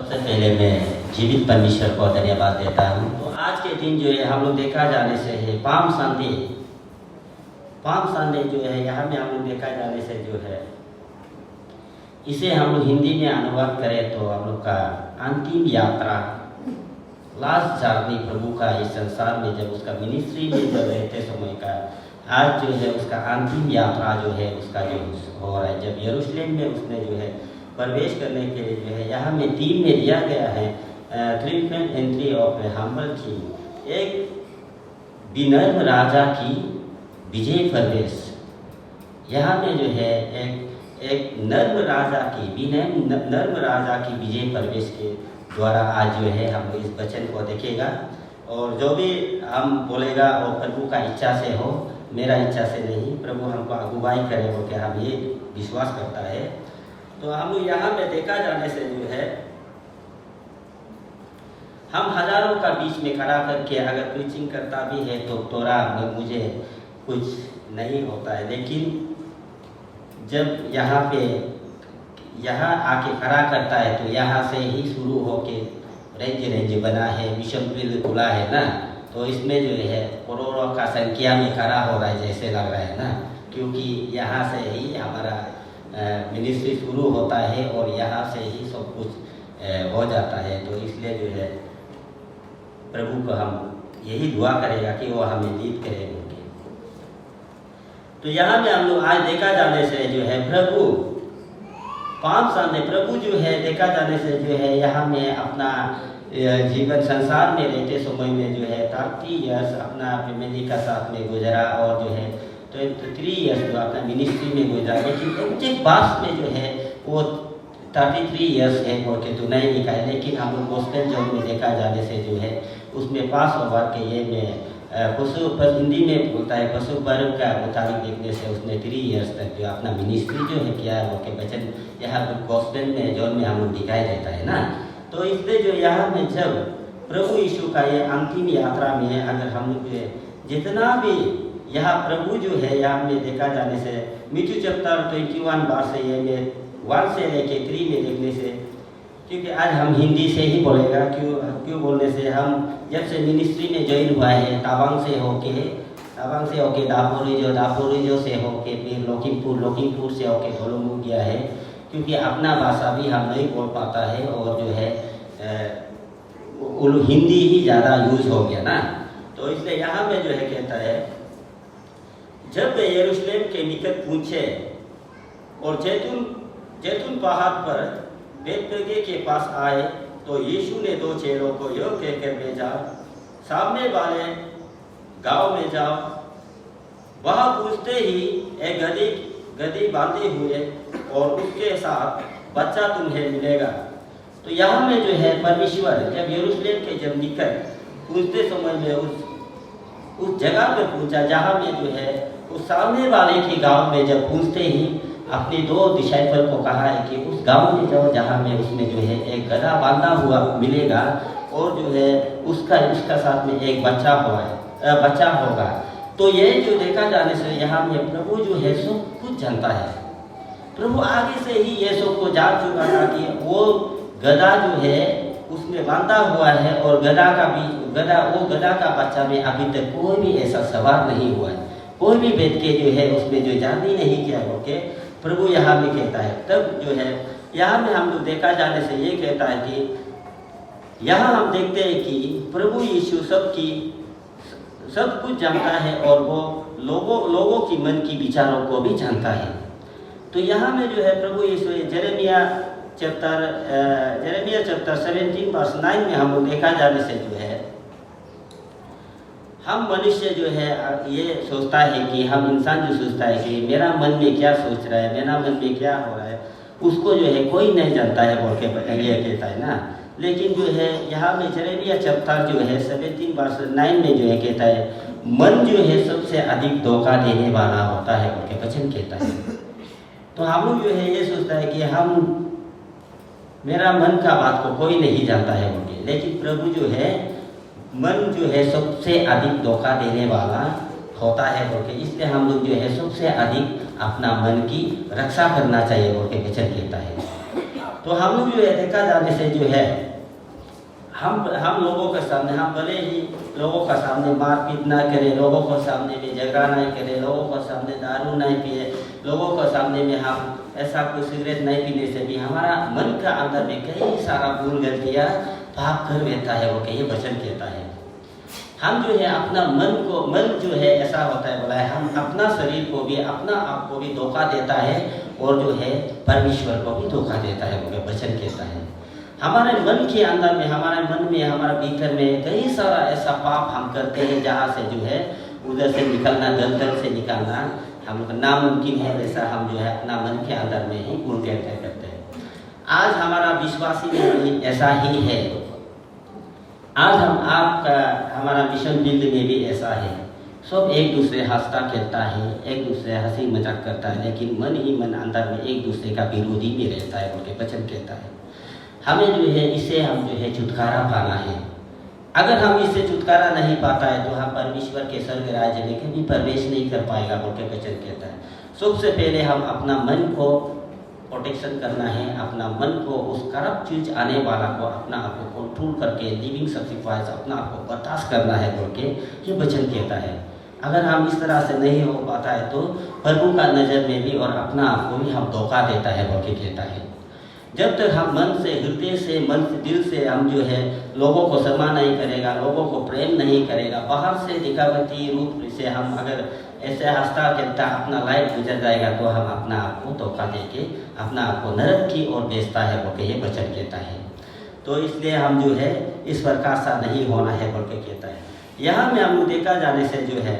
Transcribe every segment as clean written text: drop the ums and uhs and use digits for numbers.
सबसे पहले मैं जीवित परमेश्वर को धन्यवाद देता हूँ। तो आज के दिन जो है हम लोग देखा जाने से है पाम संडे जो है यहाँ में हम लोग देखा जाने से जो है इसे हम लोग हिंदी में अनुवाद करें तो हम लोग का अंतिम यात्रा, लास्ट जर्नी प्रभु का इस संसार में जब उसका मिनिस्ट्री में जब रहते समय का आज जो है उसका अंतिम यात्रा जो है उसका जो हो रहा है। जब यरूशलेम में उसने जो है प्रवेश करने के लिए जो है यहाँ में 3 में दिया गया है triumphant entry of a humble king, एक विनम्र राजा की विजय प्रवेश। यहाँ में जो है एक नर्म राजा की विजय प्रवेश के द्वारा आज जो है हम इस वचन को देखेगा और जो भी हम बोलेगा वो प्रभु का इच्छा से हो, मेरा इच्छा से नहीं। प्रभु हमको अगुवाई करे हो क्या हम ये विश्वास करता है। तो हम लोग यहाँ में देखा जाने से जो है हम हजारों का बीच में खड़ा करके अगर प्रीचिंग करता भी है तो थोड़ा मुझे कुछ नहीं होता है, लेकिन जब यहाँ आके खड़ा करता है तो यहाँ से ही शुरू होके रेंज बना है, मिशन फील्ड खुला है ना, तो इसमें जो है करोड़ों का संख्या में खड़ा हो रहा है जैसे लग रहा है ना, क्योंकि यहाँ से ही हमारा मिनिस्ट्री शुरू होता है और यहाँ से ही सब कुछ हो जाता है। तो इसलिए जो है प्रभु को हम यही दुआ करेगा कि वो हमें लीड करेंगे। तो यहाँ में हम लोग आज देखा जाने से जो है प्रभु पाम संडे प्रभु जो है देखा जाने से जो है यहाँ में अपना जीवन संसार में रहते समय में जो है 30 इयर्स अपना फैमिली का साथ में गुजरा और जो है 23 इयर्स जो अपना मिनिस्ट्री में गुजरा, लेकिन उनके पास में जो है वो 33 इयर्स है बोल के तो नहीं लिखा है। लेकिन हम लोग गॉस्पेल जॉन में देखा जाने से जो है उसमें पास ओवर के ये में पशु हिंदी में बोलता है पशु पर्व का मुताबिक देखने से उसने 3 इयर्स तक जो अपना मिनिस्ट्री जो है किया है वो के वचन यहाँ पर गॉस्पेल में जॉन में हम लोग दिखाई देता है ना। तो इसलिए जो यहाँ में जब प्रभु यीशु का ये अंतिम यात्रा में अगर हम लोग जितना भी यहाँ प्रभु जो है यहाँ में देखा जाने से मिथ्यू चैप्टर 21 बार से ये में 1 से लेके 3 में देखने से, क्योंकि आज हम हिंदी से ही बोलेगा क्यों बोलने से हम जब से मिनिस्ट्री में ज्वाइन हुआ है तावांग से होके दापोरिजो से होके फिर लखीमपुर से होके ढोलुंगू गया है, क्योंकि अपना भाषा भी हम नहीं बोल पाता है और जो है हिंदी ही ज़्यादा यूज हो गया ना। तो इसलिए यहाँ में जो है कहता है जब वे यरूशलेम के निकट पहुँचे और जैतून पहाड़ पर बेतफगे के पास आए तो यीशु ने 2 चेलों को यह कहकर भेजा, सामने वाले गांव में जाओ, वहां पूछते ही एक गधी बांधे हुए और उसके साथ बच्चा तुम्हें मिलेगा। तो यहाँ में जो है परमेश्वर जब यरूशलेम के जब निकट पूछते समय में उस जगह पर पूछा जहाँ में जो है उस सामने वाले के गांव में जब पूछते ही अपने 2 डिसाइपल को कहा है कि उस गांव में जाओ जहाँ में उसमें जो है एक गधा बांधा हुआ मिलेगा और जो है उसका साथ में एक बच्चा होगा। तो ये जो देखा जाने से यहाँ में प्रभु जो है सब कुछ जानता है। प्रभु आगे से ही ये सब को जान चुका था कि वो गधा जो है उसमें बांधा हुआ है और गधा का बच्चा में अभी तक कोई भी ऐसा सवार नहीं हुआ है, कोई भी बैठ के जो है उसमें जो जान ही नहीं किया होके प्रभु यहाँ में कहता है। तब जो है यहाँ में हम लोग देखा जाने से ये कहता है कि यहाँ हम देखते हैं कि प्रभु यीशु सब कुछ जानता है और वो लोगों की मन की विचारों को भी जानता है। तो यहाँ में जो है प्रभु यीशु जेरेमिया चैप्टर 17 वर्स 9 में हम लोग देखा जाने से जो है हम मनुष्य जो है ये सोचता है कि हम इंसान जो सोचता है कि मेरा मन में क्या सोच रहा है, मेरा मन में क्या हो रहा है, उसको जो है कोई नहीं जानता है बोल के ये कहता है ना। लेकिन जो है यहाँ में जेरेमिया चैप्टर जो है 17 वर्स 9 में जो है कहता है मन जो है सबसे अधिक धोखा देने वाला होता है बोल के वचन कहता है। तो हम लोग जो है ये सोचता है कि मेरा मन का बात को कोई नहीं जानता है बोल के, लेकिन प्रभु जो है मन जो है सबसे अधिक धोखा देने वाला होता है बोल के, इसलिए हम लोग जो है सबसे अधिक अपना मन की रक्षा करना चाहिए बोल के वचन कहता है। तो हम लोग जो है देखा जाने से जो है हम लोगों के सामने, हम भले ही लोगों का सामने मारपीट ना करें, लोगों के सामने में झगड़ा नहीं करें, लोगों के सामने दारू नहीं पिए, लोगों के सामने में हम ऐसा कोई सिगरेट नहीं पीने से भी हमारा मन का अंदर में कई सारा भूल गलतियाँ पाप कर लेता है, वो कहीं वचन कहता है। हम जो है अपना मन जो है ऐसा होता है, बोला है हम अपना शरीर को भी अपना आप को भी धोखा देता है और जो है परमेश्वर को भी धोखा देता है, वो वचन कहता है। हमारे मन के अंदर में, हमारे मन में, हमारे भीतर में कई सारा ऐसा पाप हम करते हैं जहाँ से जो है उधर से निकलना, दलदल से निकलना हम लोग नामुमकिन है। वैसा हम जो है अपना मन के अंदर में ही भूल करते हैं। आज हमारा विश्वासी में भी ऐसा ही है। आज हमारा मिशन फील्ड में भी ऐसा है। सब एक दूसरे हंसता खेलता है, एक दूसरे हंसी मजाक करता है, लेकिन मन ही मन अंदर में एक दूसरे का विरोधी भी रहता है, उनके वचन कहता है। हमें जो है इससे हम जो है छुटकारा पाना है। अगर हम इससे छुटकारा नहीं पाता है तो हम परमेश्वर के स्वर्ग राज्य में कभी प्रवेश नहीं कर पाएगा, बोल के वचन कहता है। सबसे पहले हम अपना मन को प्रोटेक्शन करना है, अपना मन को उस करप्ट चीज आने वाला को अपना आप को कंट्रोल करके लिविंग सैक्रिफाइस अपना आप को बर्दाश्त करना है, बोल के ये वचन कहता है। अगर हम इस तरह से नहीं हो पाता है तो प्रभु का नज़र में भी और अपना आप को भी हम धोखा देता है, बोल के कहता है। जब तक हम मन से, हृदय से, मन से, दिल से हम जो है लोगों को क्षमा नहीं करेगा, लोगों को प्रेम नहीं करेगा, बाहर से दिखावटी रूप से हम अगर ऐसे हंसता खेलता अपना लाइफ गुजर जाएगा तो हम अपना आप को धोखा देके अपना आप को नरक की ओर भेजता है, बोल के ये वचन कहता है। तो इसलिए हम जो है इस प्रकार सा नहीं होना है, बोल के कहता है। यहाँ में हम देखा जाने से जो है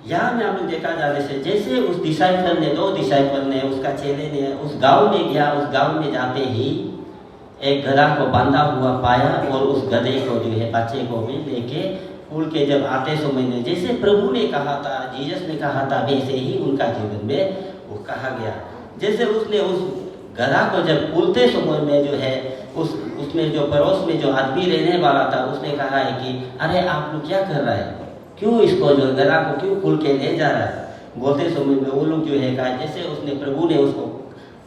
यहाँ में हम लोग देखा जाने से जैसे उस डिसाइपल ने, 2 डिसाइपल ने, उसका चेले ने उस गांव में गया, उस गांव में जाते ही एक गधा को बांधा हुआ पाया और उस गधे को जो है बच्चे को भी लेके उड़ के जब आते समय में जैसे प्रभु ने कहा था, जीसस ने कहा था, वैसे ही उनका जीवन में वो कहा गया। जैसे उसने उस गधा को जब उड़ते समय में जो है उसमें जो पड़ोस में जो आदमी रहने वाला था उसने कहा है कि अरे आप लोग क्या कर रहा है, क्यों इसको जो गधा को क्यों खुल के ले जा रहा है। बोलते समय में वो लोग जो है कहा, जैसे उसने प्रभु ने उसको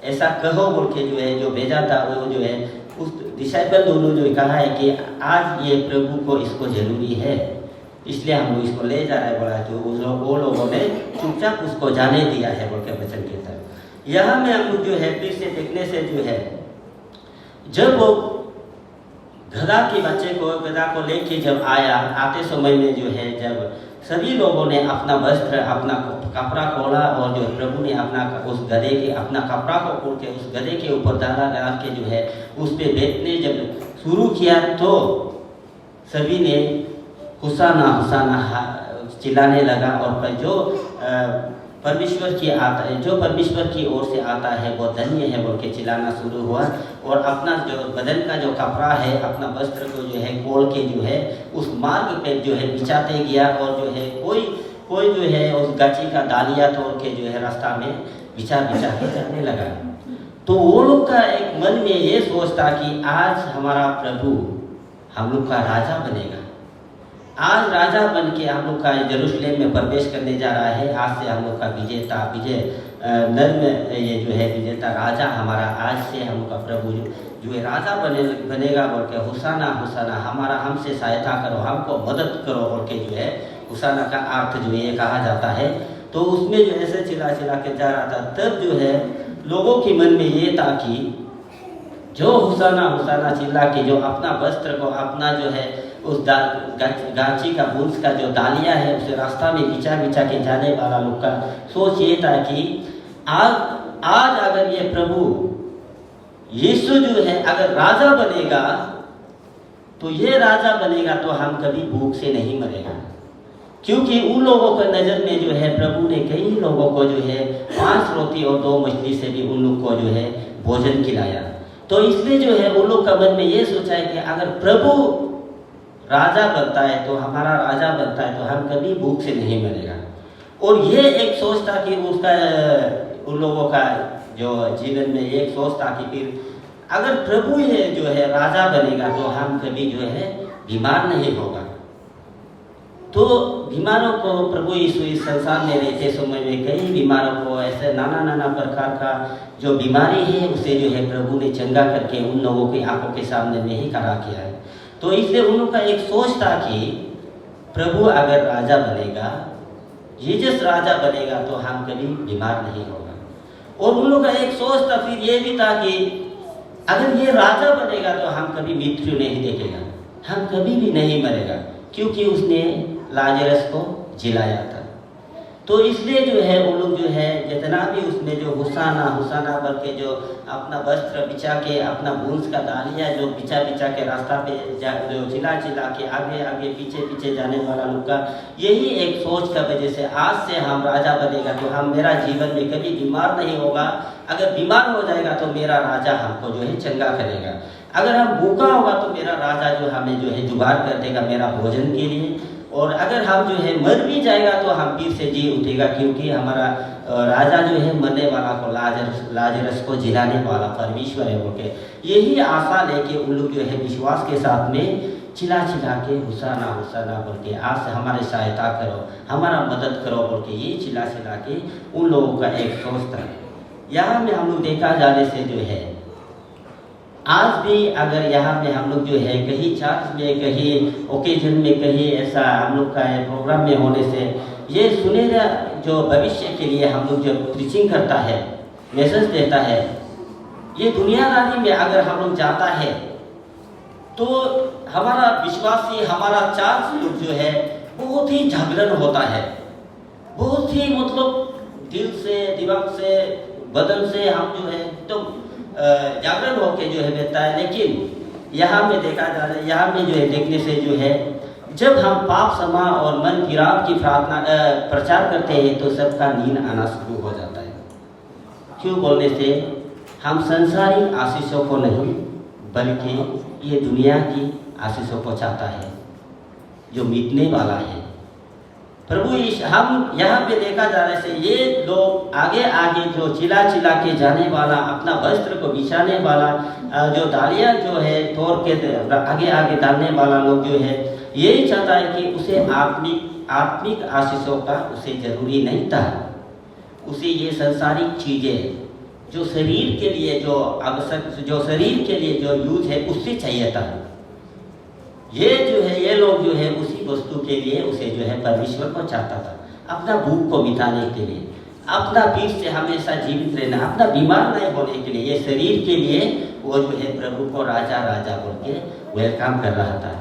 ऐसा कहो बोल के जो है जो भेजा था, वो जो है उस डिसाइपल दोनों जो कहा है कि आज ये प्रभु को इसको जरूरी है, इसलिए हम लोग इसको ले जा रहे हैं, बोला है। तो वो लोगों ने चुपचाप उसको जाने दिया है, बोल के वचन कहता है। यहाँ में हम लोग जो है फिर से देखने से जो है जब वो गधा के बच्चे को, गधा को लेके जब आते समय में जो है जब सभी लोगों ने अपना वस्त्र, अपना कपड़ा खोला और जो प्रभु ने अपना उस गधे के अपना कपड़ा को खोल के उस गधे के ऊपर डाल के जो है उस पे बैठने जब शुरू किया तो सभी ने हुसाना हुसाना चिल्लाने लगा। और जो परमेश्वर की ओर से आता है वो धन्य है, बोल के चिल्लाना शुरू हुआ। और अपना जो बदन का जो कपड़ा है, अपना वस्त्र को जो है खोल के जो है उस मार्ग पे जो है बिछाते गया। और जो है कोई जो है उस गाची का डालिया तोड़ के जो है रास्ता में बिछा के जाने लगा। तो वो लोग का एक मन में ये सोच था कि आज हमारा प्रभु हम लोग का राजा बनेगा, आज राजा बन के हम लोग का यरूशलेम में प्रवेश करने जा रहा है। आज से हम लोग का विजेता राजा हमारा, आज से हम लोग का प्रभु जो है राजा बनेगा, बोल के हुसाना हुसाना हमारा हमसे सहायता करो, हमको मदद करो, बोल के जो है हुसाना का अर्थ जो ये कहा जाता है। तो उसमें जो ऐसे चिल्ला के जा रहा था, तब जो है लोगों के मन में ये था कि जो हुसाना हुसाना चिल्ला के जो अपना वस्त्र को, अपना जो है उस गाची का बुंस का जो डालिया है उसे रास्ता में बिछा के जाने वाला लोग का सोच ये था कि आज अगर ये प्रभु यीशु जो है अगर राजा बनेगा तो ये राजा बनेगा तो हम कभी भूख से नहीं मरेगा। क्योंकि उन लोगों के नज़र में जो है प्रभु ने कई लोगों को जो है 5 रोटी और 2 मछली से भी उन लोग को जो है भोजन खिलाया। तो इसलिए जो है उन लोग का मन में ये सोचा है कि अगर प्रभु राजा बनता है तो हमारा राजा बनता है तो हम कभी भूख से नहीं मरेगा। और ये एक सोच था कि उसका उन लोगों का जो जीवन में एक सोच था कि फिर अगर प्रभु ये जो है राजा बनेगा तो हम कभी जो है बीमार नहीं होगा। तो बीमारों को प्रभु यीशु इस संसार में रहते समय में कई बीमारों को ऐसे नाना प्रकार का जो बीमारी है उसे जो है प्रभु ने चंगा करके उन लोगों की आंखों के सामने में ही खड़ा किया है। तो इसलिए उन लोगों का एक सोच था कि प्रभु अगर राजा बनेगा, यीशु राजा बनेगा तो हम कभी बीमार नहीं होगा। और उन लोगों का एक सोच था फिर ये भी था कि अगर ये राजा बनेगा तो हम कभी मृत्यु नहीं देखेगा, हम कभी भी नहीं मरेगा, क्योंकि उसने लाजरस को जिलाया था। तो इसलिए जो है वो लोग जो है जितना भी उसमें जो हुसाना बल्कि जो अपना वस्त्र बिछा के अपना भूस का डालिया जो बिछा के रास्ता पे जो चिल्ला के आगे पीछे जाने वाला लोग का यही एक सोच का वजह से आज से हम राजा बनेगा तो हम मेरा जीवन में कभी बीमार नहीं होगा, अगर बीमार हो जाएगा तो मेरा राजा हमको जो है चंगा करेगा, अगर हम भूखा होगा तो मेरा राजा जो हमें जो है जुगाड़ कर देगा मेरा भोजन के लिए, और अगर हम जो है मर भी जाएगा तो हम फिर से जी उठेगा, क्योंकि हमारा राजा जो है मरने वाला को लाजरस को जिलाने वाला परमेश्वर है बोल के यही आशा लेके उन लोग जो है विश्वास के साथ में चिल्ला के हुसाना बोल के आज से हमारे सहायता करो, हमारा मदद करो बोल के ये चिल्ला के उन लोगों का एक सोच था। यहाँ में हम लोग देखा जाने से जो है आज भी अगर यहाँ में हम लोग जो है कहीं चर्च में कहीं ओकेजन में कहीं ऐसा हम लोग का प्रोग्राम में होने से ये सुनेगा जो भविष्य के लिए हम लोग जो प्रीचिंग करता है मैसेज देता है, ये दुनियादारी में अगर हम लोग जाता है तो हमारा विश्वासी हमारा चर्च लोग जो है बहुत ही जागरण होता है, बहुत ही मतलब दिल से दिमाग से बदन से हम जो है एकदम जागरण होके जो है बेहता है। लेकिन यहाँ में देखा जा रहा है, यहाँ में जो है देखने से जो है जब हम पाप क्षमा और मन फिराव की प्रार्थना प्रचार करते हैं तो सबका नींद आना शुरू हो जाता है। क्यों बोलने से हम संसारी आशीषों को नहीं बल्कि ये दुनिया की आशीषों को चाहता है जो मिटने वाला है। प्रभु हम यहाँ पे देखा जा रहे से ये लोग आगे जो चिल्ला के जाने वाला अपना वस्त्र को बिछाने वाला जो डालियाँ जो है तोड़ के आगे डालने वाला लोग जो है यही चाहता है कि उसे आत्मिक आशीषों का उसे जरूरी नहीं था, उसे ये संसारिक चीजें जो शरीर के लिए जो आवश्यक जो शरीर के लिए जो यूज है उससे चाहिए था। ये जो है ये लोग जो है उसी वस्तु के लिए उसे जो है परमेश्वर को चाहता था, अपना भूख को मिटाने के लिए, अपना पीठ से हमेशा जीवित रहना, अपना बीमार नहीं होने के लिए, ये शरीर के लिए वो जो है प्रभु को राजा बोल के वेलकम कर रहा था।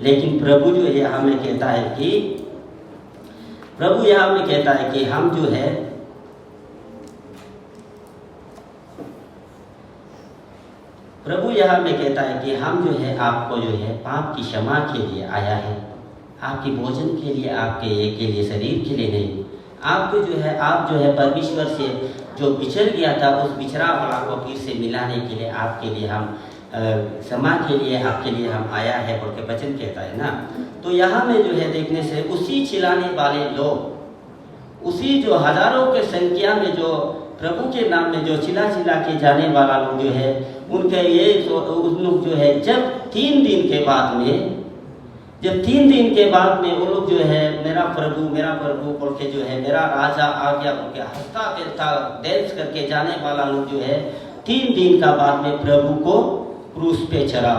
लेकिन प्रभु जो है हमें कहता है कि प्रभु यहाँ हमें कहता है कि हम जो है प्रभु यहाँ में कहता है कि हम जो है आपको जो है पाप की क्षमा के लिए आया है, आपके भोजन के लिए, आपके ये के लिए, शरीर के लिए नहीं। आपको जो है आप जो है परमेश्वर से जो बिछड़ गया था उस बिछड़ा वाला को फिर से मिलाने के लिए आपके लिए हम क्षमा के लिए आपके लिए हम आया है बोल के वचन कहता है ना। तो यहाँ में जो है देखने से उसी चिल्लाने वाले लोग, उसी जो हजारों के संख्या में जो प्रभु के नाम में जो चिल्ला के जाने वाला लोग जो है उनके ये उन लोग जो है जब 3 दिन के बाद में वो लोग जो है मेरा प्रभु बोल के जो है मेरा राजा आ गया बोल के हंसता खेलता डांस करके जाने वाला लोग जो है 3 दिन का बाद में प्रभु को क्रूस पे चढ़ा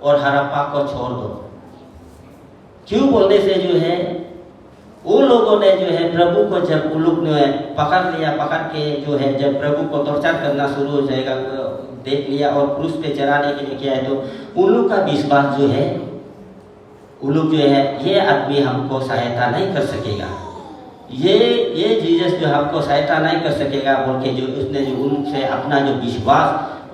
और हड़प्पा को छोड़ दो। क्यों बोलने से जो है उन लोगों ने जो है प्रभु को जब उन लोग ने पकड़ के जो है जब प्रभु को टॉर्चर करना शुरू हो जाएगा देख लिया और क्रूस पे चढ़ाने के लिए किया है, तो उन लोग का विश्वास जो है उन लोग जो है ये आदमी हमको सहायता नहीं कर सकेगा, ये जीसस जो हमको सहायता नहीं कर सकेगा बोल के जो उसने जो उनसे अपना जो विश्वास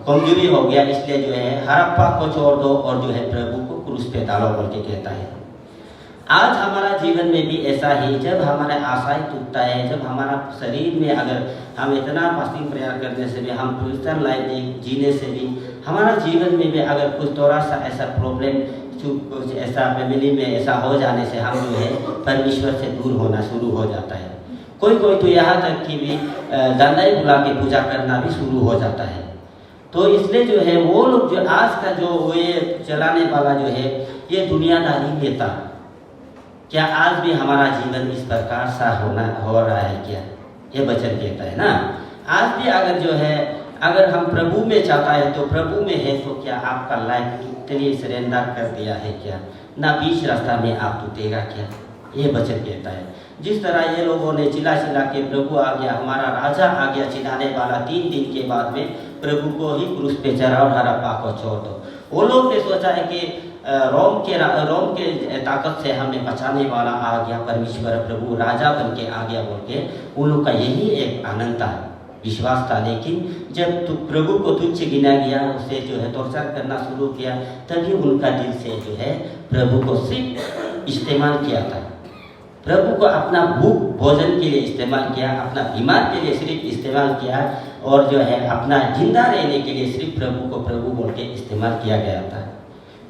कमजोरी हो गया, इसलिए जो है हड़प्पा को छोड़ दो और जो है प्रभु को क्रूस पे डालो बोल के कहता है। आज हमारा जीवन में भी ऐसा ही, जब हमारा आशाएं टूटता है, जब हमारा शरीर में अगर हम इतना फास्टिंग प्रेयर करने से भी हम क्रिश्चियन लाइफ जीने से भी हमारा जीवन में भी अगर कुछ थोड़ा सा ऐसा प्रॉब्लम कुछ ऐसा फैमिली में ऐसा हो जाने से हम जो है परमेश्वर से दूर होना शुरू हो जाता है। कोई तो यहाँ तक कि भी दादाई बुला के पूजा करना भी शुरू हो जाता है। तो इसलिए जो है वो लोग जो आज का जो ये चलाने वाला जो है ये दुनियादारी लेता, क्या आज भी हमारा जीवन इस प्रकार सा हो रहा है क्या? ये वचन कहता है ना, आज भी अगर जो है अगर हम प्रभु में चाहता है तो प्रभु में है तो क्या आपका लाइफ इतनी सरेंडर कर दिया है क्या? ना बीच रास्ता में आप टूटेगा क्या? ये वचन कहता है। जिस तरह ये लोगों ने चिल्ला चिल्ला के प्रभु आ गया, हमारा राजा आ गया चिल्लाने वाला, 3 दिन के बाद में प्रभु को ही क्रूस पे चढ़ाओ, हड़प्पा को छोड़ दो। वो लोग ने सोचा है कि रोम के ताकत से हमें बचाने वाला आ गया, परमेश्वर प्रभु राजा बन के आ गया बोल के उन लोग का यही एक आनंद था, विश्वास था। लेकिन जब प्रभु को तुच्छ गिना गया, उसे जो है टॉर्चर करना शुरू किया, तभी उनका दिल से जो है प्रभु को सिर्फ इस्तेमाल किया था, प्रभु को अपना भूख भोजन के लिए इस्तेमाल किया, अपना बीमार के लिए सिर्फ इस्तेमाल किया, और जो है अपना जिंदा रहने के लिए सिर्फ प्रभु को प्रभु बोल के इस्तेमाल किया गया था।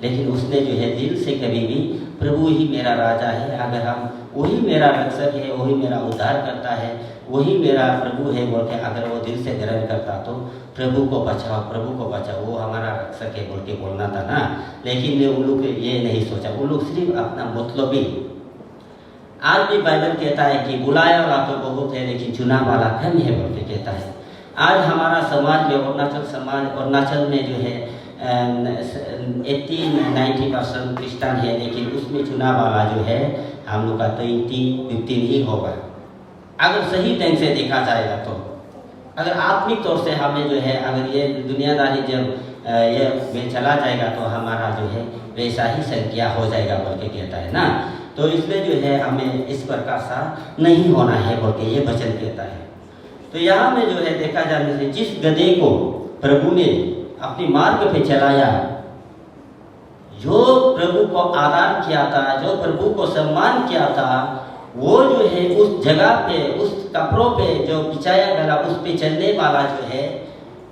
लेकिन उसने जो है दिल से कभी भी प्रभु ही मेरा राजा है, अगर हम वही मेरा रक्षक है, वही मेरा उद्धार करता है, वही मेरा प्रभु है बोल के अगर वो दिल से ग्रहण करता तो प्रभु को बचाओ, प्रभु को बचाओ, वो हमारा रक्षक है बोल के बोलना था ना। लेकिन उन लोग ये नहीं सोचा, उन लोग सिर्फ अपना मतलबी। आज भी बाइबल कहता है कि बुलाया वाला तो बहुत है लेकिन चुना वाला कम है बोल के कहता है। आज हमारा समाज में अरुणाचल में जो है 80-90% क्रिश्चियन है, लेकिन उसमें चुना वाला जो है हम लोग का 20-15 ही होगा अगर सही ढंग से देखा जाएगा। तो अगर आत्मिक तौर से हमें जो है अगर ये दुनियादारी जब ये में चला जाएगा तो हमारा जो है वैसा ही संख्या हो जाएगा बोल के कहता है ना। तो इसलिए जो है हमें इस प्रकार सा नहीं होना है बोल के ये वचन कहता है। तो यहाँ में जो है देखा जाने से जिस गधे को प्रभु ने अपनी मार्ग पे चलाया, जो प्रभु को आदर किया था, जो प्रभु को सम्मान किया था, वो जो है उस जगह पे उस कपड़ों पे जो बिछाया गया उस पे चलने वाला जो है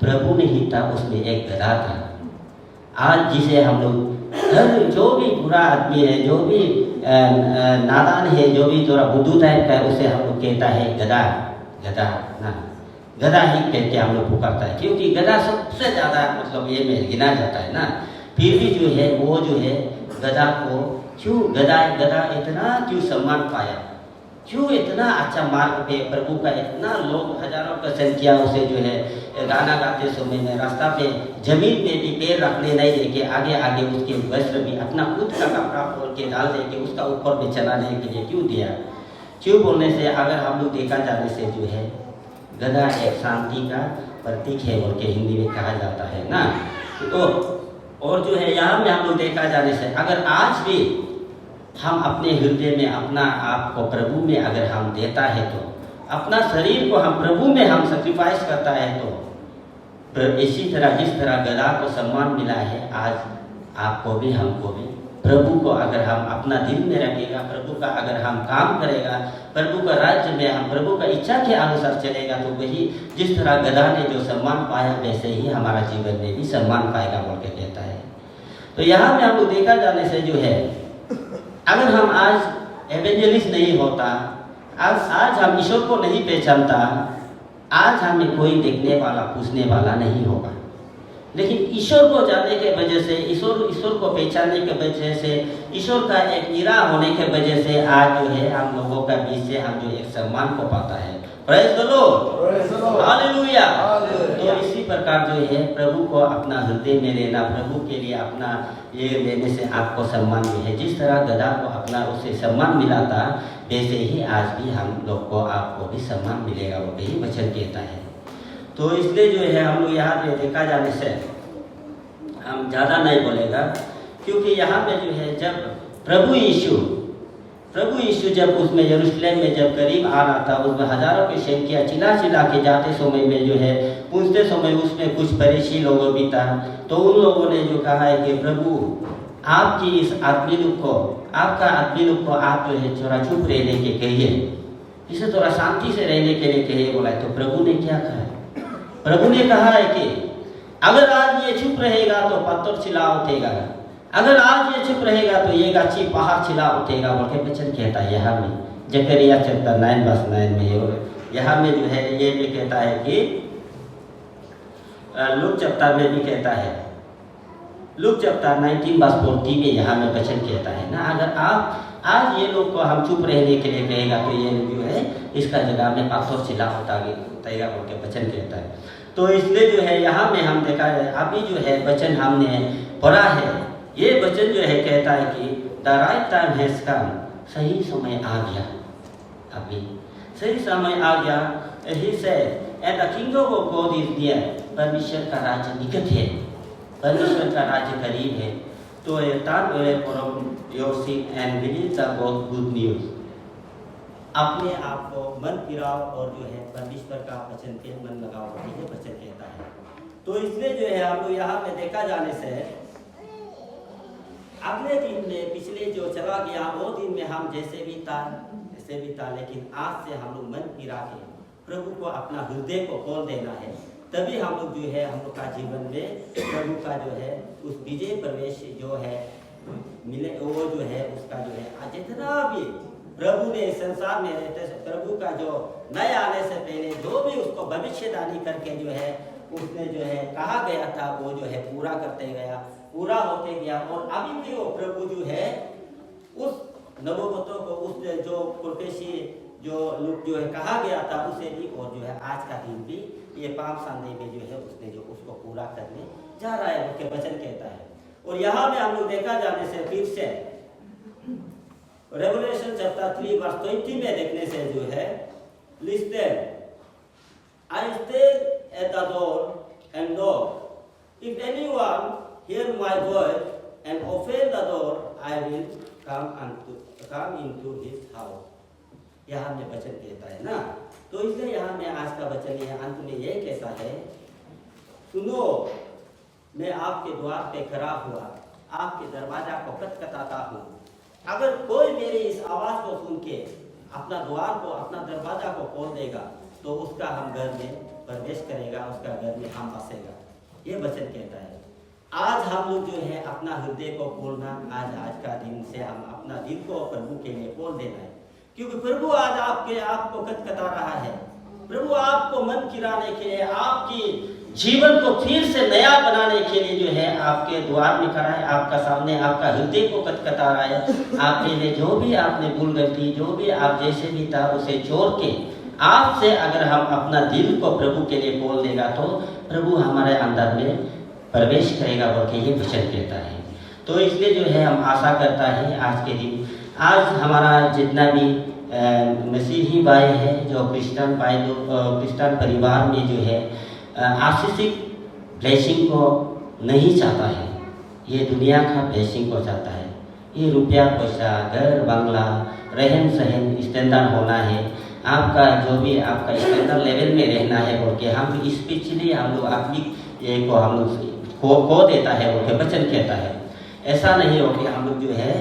प्रभु नहीं था, उसमें एक गधा था। आज जिसे हम लोग जो भी बुरा आदमी है, जो भी नादान है, जो भी थोड़ा बुद्धू टाइप का है, उसे हम लोग कहता है गधा ना, गधा ही कह के हम लोग पुकारता है, क्योंकि गधा सबसे ज़्यादा मतलब ये में गिना जाता है ना। फिर भी जो है वो जो है गधा को क्यों गधा इतना क्यों सम्मान पाया, क्यों इतना अच्छा मार्ग पे प्रभु का इतना लोग हजारों का संख्या उसे जो है गाना गाते समय में रास्ता पे जमीन में भी पैर रखने नहीं देके आगे उसके वस्त्र भी अपना खुद का कपड़ा खोल के डाल दे के उसका ऊपर में चलाने के लिए क्यों दिया? क्यों बोलने से अगर हम लोग देखा जाने से जो है गधा एक शांति का प्रतीक है बोल के हिंदी में कहा जाता है ना। तो और जो है यहाँ में हम लोग देखा जाने से अगर आज भी हम अपने हृदय में अपना आप को प्रभु में अगर हम देता है तो अपना शरीर को हम प्रभु में हम सेक्रीफाइस करता है तो इसी तरह जिस तरह गधा को सम्मान मिला है आज आपको भी हमको भी प्रभु को अगर हम अपना दिल में रखेगा, प्रभु का अगर हम काम करेगा, प्रभु का राज्य में हम प्रभु का इच्छा के अनुसार चलेगा तो वही जिस तरह गधा ने जो सम्मान पाया वैसे ही हमारा जीवन में भी सम्मान पाएगा बोल के कहता है। तो यहाँ में हम लोग देखा जाने से जो है अगर हम आज एवेंजलिस्ट नहीं होता, आज हम ईश्वर को नहीं पहचानता, आज हमें कोई देखने वाला पूछने वाला नहीं होगा। लेकिन ईश्वर को जानने के वजह से, ईश्वर को पहचानने के वजह से, ईश्वर का एक निरा होने के वजह से आज जो है हम लोगों का बीच से हम जो एक सम्मान को पाता है। Praise the Lord, hallelujah. तो इसी प्रकार जो है प्रभु को अपना हृदय में लेना, प्रभु के लिए अपना ये लेने से आपको सम्मान भी है। जिस तरह गधा को अपना उसे सम्मान मिला था वैसे ही आज भी हम लोग को आपको भी सम्मान मिलेगा, वो यही वचन कहता है। तो इसलिए जो है हम लोग यहाँ पे देखा जाने से हम ज़्यादा नहीं बोलेगा, क्योंकि यहाँ पे जो है जब प्रभु यीशु जब उसमें यरूशलेम में जब करीब आ रहा था, उसमें हजारों की संख्या चिल्ला के जाते समय में जो है पूछते समय उसमें कुछ फरीसी लोगों भी था। तो उन लोगों ने जो कहा है कि प्रभु आपकी इस आदमी लोग को, आपका आदमी लोग को आप जो है थोड़ा चुप रहने के कहिए, इसे थोड़ा शांति से रहने के लिए कहिए बोला है। तो प्रभु ने क्या कहा? प्रभु ने कहा है कि अगर आज ये चुप रहेगा तो पत्थर चिल्ला उठेगा, अगर आज ये चुप रहेगा तो ये गाछी पहाड़ चिल्ला उठेगा बोल के वचन कहता है। यहाँ में जकरिया चैप्टर 9 वर्स 9 में यहाँ में जो है ये भी कहता है कि लूक चैप्टर में भी कहता है, लूक चैप्टर 19:40 में यहाँ में वचन कहता है ना, अगर आप आज ये लोग को हम चुप रहने के लिए कहेगा तो ये जो है इसका जगह में पाथर चिल्ला होता तैयार होकर वचन कहता है। तो इसलिए जो है यहाँ में हम देखा है, अभी जो है वचन हमने पढ़ा है, ये वचन जो है कहता है कि the right time has come, सही समय आ गया, अभी सही समय आ गया। He said and the kingdom of God is near, परमेश्वर का राज्य निकट है, परमेश्वर का राज्य करीब है। तो turn away from your sin and believe the good news, अपने आप को मन फिराओ और जो है परमेश्वर का वचन पे मन लगाओ, ये वचन कहता है। तो इसलिए जो है हम लोग यहाँ पे देखा जाने से अगले दिन में पिछले जो चला गया वो दिन में हम जैसे भी था, लेकिन आज से हम लोग मन फिरा के प्रभु को अपना हृदय को खोल देना है, तभी हम लोग जो है हम लोग का जीवन में प्रभु का जो है उस विजय प्रवेश जो है मिले, वो जो है उसका जो है जितना भी प्रभु ने संसार में रहते से प्रभु का जो नए आने से पहले जो भी उसको भविष्यवाणी करके जो है उसने जो है कहा गया था वो जो है पूरा करते गया, पूरा होते गया। और अभी भी वो प्रभु जो है उस नबूवतों को, उस जो प्रोफेसी जो लोग जो है कहा गया था उसे भी, और जो है आज का दिन भी ये पाप संडे में जो है उसने जो उसको पूरा करने जा रहा है, उसके वचन कहता है। और यहाँ में हम लोग देखा जाने से फिर से रेवलेशन चैप्टर 3:20 में देखने से जो है listed, I stay at the door and knock, if anyone here my voice and open the door I will come into his house. यहाँ में वचन कहता है ना, तो इसलिए यहाँ में आज का वचन ये अंत में ये कहता है, सुनो मैं आपके द्वार पे खड़ा हुआ, आपके दरवाजा को खटखटाता हूँ, अगर कोई मेरी इस आवाज को सुन के अपना द्वार को, अपना दरवाजा को खोल देगा तो उसका हम घर में प्रवेश करेगा, उसका घर में हम बसेगा, ये वचन कहता है। आज हम लोग जो है अपना हृदय को खोलना, आज का दिन से हम अपना दिल को प्रभु के लिए खोल देना है, क्योंकि प्रभु आज आपको खटखटा रहा है। प्रभु आपको मन फिराने के लिए, आपकी जीवन को फिर से नया बनाने के लिए जो है आपके द्वार में खड़ा है, आपका सामने, आपका हृदय को खटखटा रहा है। आपके लिए जो भी आपने भूल गलती, जो भी आप जैसे भी था उसे छोड़ के आपसे अगर हम अपना दिल को प्रभु के लिए खोल देगा तो प्रभु हमारे अंदर में प्रवेश करेगा, बोल के ये वचन कहता है। तो इसलिए जो है हम आशा करता है आज के दिन, आज हमारा जितना भी मसीही भाई है जो क्रिश्चियन भाई क्रिश्चियन परिवार में जो है आशीषिक ब्लेसिंग को नहीं चाहता है, ये दुनिया का ब्लेसिंग को चाहता है। ये रुपया पैसा, घर बंगला, रहन सहन स्टैंडर्ड होना है, आपका जो भी आपका स्टैंडर्ड लेवल में रहना है, बोल के हम स्पेशली हम लोग अपनी ये को हम लोग खो देता है, बोल के वचन कहता है। ऐसा नहीं हो कि हम लोग जो है,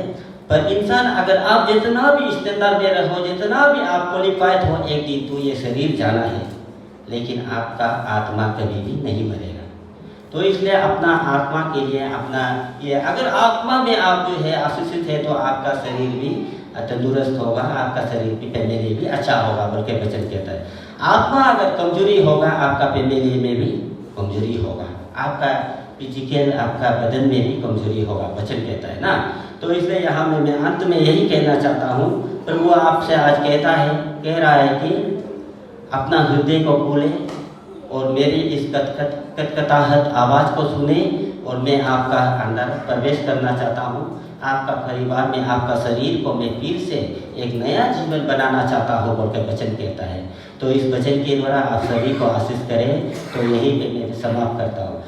पर इंसान अगर आप जितना भी स्टैंडर्ड दे रहे हो, जितना भी आप क्वालिफाइड हो, एक दिन तो ये शरीर जाना है, लेकिन आपका आत्मा कभी भी नहीं मरेगा। तो इसलिए अपना आत्मा के लिए अपना ये, अगर आत्मा में आप जो है आशीषित है तो आपका शरीर भी तंदुरुस्त होगा, आपका शरीर भी फैमिली भी अच्छा होगा, बोल के वचन कहता है। आत्मा अगर कमजोरी होगा, आपका फैमिली में भी कमजोरी होगा, आपका फिजिकल आपका बदन में भी कमजोरी होगा, वचन कहता है ना। तो इसलिए यहाँ में मैं अंत में यही कहना चाहता हूँ, प्रभु आपसे आज कह रहा है कि अपना हृदय को खोले और मेरी इस कटकटाहट आवाज़ को सुने, और मैं आपका अंदर प्रवेश करना चाहता हूँ, आपका परिवार में, आपका शरीर को मैं फिर से एक नया जीवन बनाना चाहता हूँ, बोल के वचन कहता है। तो इस वचन के द्वारा आप सभी को आशीष करें। तो यही पे मैं समाप्त करता हूँ।